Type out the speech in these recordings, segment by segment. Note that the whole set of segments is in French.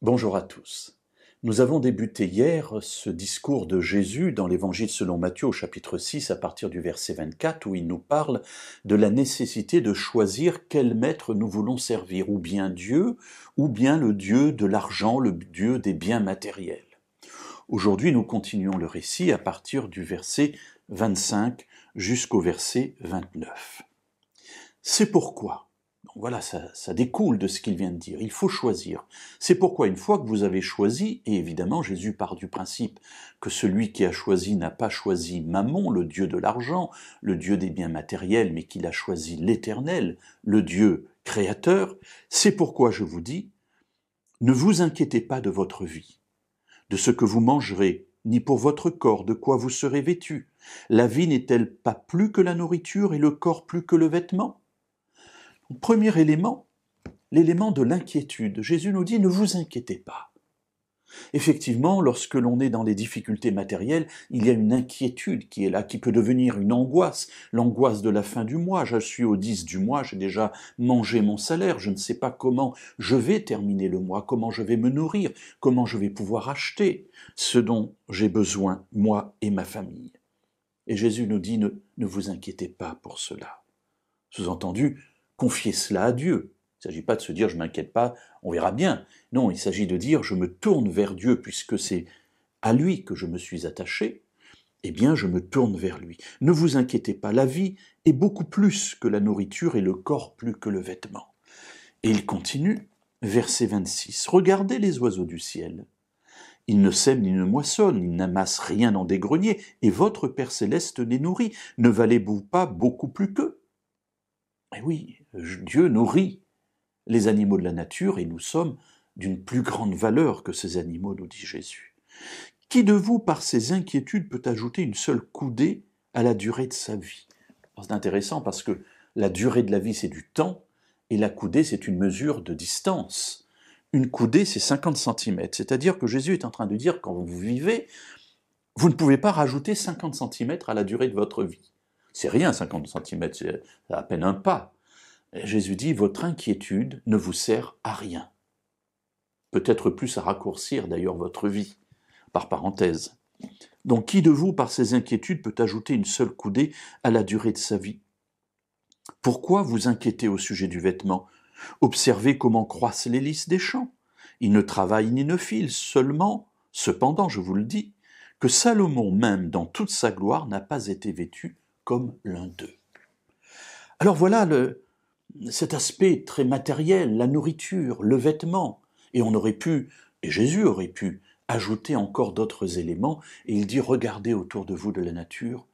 Bonjour à tous. Nous avons débuté hier ce discours de Jésus dans l'Évangile selon Matthieu au chapitre 6 à partir du verset 24 où il nous parle de la nécessité de choisir quel maître nous voulons servir, ou bien Dieu, ou bien le Dieu de l'argent, le Dieu des biens matériels. Aujourd'hui, nous continuons le récit à partir du verset 25 jusqu'au verset 29. C'est pourquoi. Voilà, ça découle de ce qu'il vient de dire. Il faut choisir. C'est pourquoi, une fois que vous avez choisi, et évidemment Jésus part du principe que celui qui a choisi n'a pas choisi Mammon, le Dieu de l'argent, le Dieu des biens matériels, mais qu'il a choisi l'Éternel, le Dieu créateur, c'est pourquoi je vous dis, ne vous inquiétez pas de votre vie, de ce que vous mangerez, ni pour votre corps, de quoi vous serez vêtu. La vie n'est-elle pas plus que la nourriture et le corps plus que le vêtement ? Premier élément, l'élément de l'inquiétude. Jésus nous dit « ne vous inquiétez pas ». Effectivement, lorsque l'on est dans les difficultés matérielles, il y a une inquiétude qui est là, qui peut devenir une angoisse, l'angoisse de la fin du mois. Je suis au 10 du mois, j'ai déjà mangé mon salaire, je ne sais pas comment je vais terminer le mois, comment je vais me nourrir, comment je vais pouvoir acheter ce dont j'ai besoin, moi et ma famille. Et Jésus nous dit ne vous inquiétez pas pour cela. Sous-entendu, confiez cela à Dieu. Il ne s'agit pas de se dire « je ne m'inquiète pas, on verra bien ». Non, il s'agit de dire « je me tourne vers Dieu puisque c'est à lui que je me suis attaché, eh bien je me tourne vers lui ». Ne vous inquiétez pas, la vie est beaucoup plus que la nourriture et le corps plus que le vêtement. Et il continue, verset 26, « Regardez les oiseaux du ciel. Ils ne sèment ni ne moissonnent, ils n'amassent rien dans des greniers, et votre Père céleste les nourrit. Ne valez-vous pas beaucoup plus qu'eux ?» Eh oui, Dieu nourrit les animaux de la nature et nous sommes d'une plus grande valeur que ces animaux, nous dit Jésus. Qui de vous, par ses inquiétudes, peut ajouter une seule coudée à la durée de sa vie ? C'est intéressant parce que la durée de la vie, c'est du temps, et la coudée, c'est une mesure de distance. Une coudée, c'est 50 cm, c'est-à-dire que Jésus est en train de dire, quand vous vivez, vous ne pouvez pas rajouter 50 cm à la durée de votre vie. C'est rien, 50 cm, c'est à peine un pas. Jésus dit, votre inquiétude ne vous sert à rien. Peut-être plus à raccourcir d'ailleurs votre vie, par parenthèse. Donc qui de vous, par ses inquiétudes, peut ajouter une seule coudée à la durée de sa vie ? Pourquoi vous inquiétez au sujet du vêtement ? Observez comment croissent les lys des champs. Ils ne travaillent ni ne filent, cependant, je vous le dis, que Salomon même, dans toute sa gloire, n'a pas été vêtu comme l'un d'eux. Alors voilà cet aspect très matériel, la nourriture, le vêtement, et on aurait pu, et Jésus aurait pu, ajouter encore d'autres éléments, et il dit, regardez autour de vous de la nature,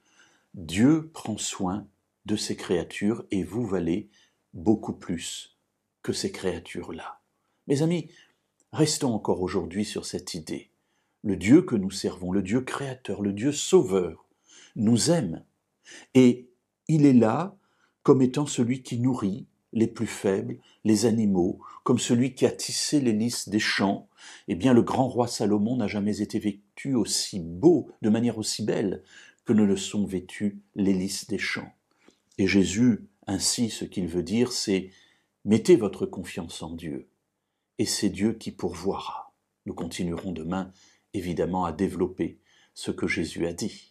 Dieu prend soin de ces créatures, et vous valez beaucoup plus que ces créatures-là. Mes amis, restons encore aujourd'hui sur cette idée. Le Dieu que nous servons, le Dieu créateur, le Dieu sauveur, nous aime, et il est là comme étant celui qui nourrit les plus faibles, les animaux, comme celui qui a tissé les lys des champs. Eh bien, le grand roi Salomon n'a jamais été vêtu aussi beau, de manière aussi belle, que ne le sont vêtus les lys des champs. Et Jésus, ainsi, ce qu'il veut dire, c'est « mettez votre confiance en Dieu, et c'est Dieu qui pourvoira ». Nous continuerons demain, évidemment, à développer ce que Jésus a dit.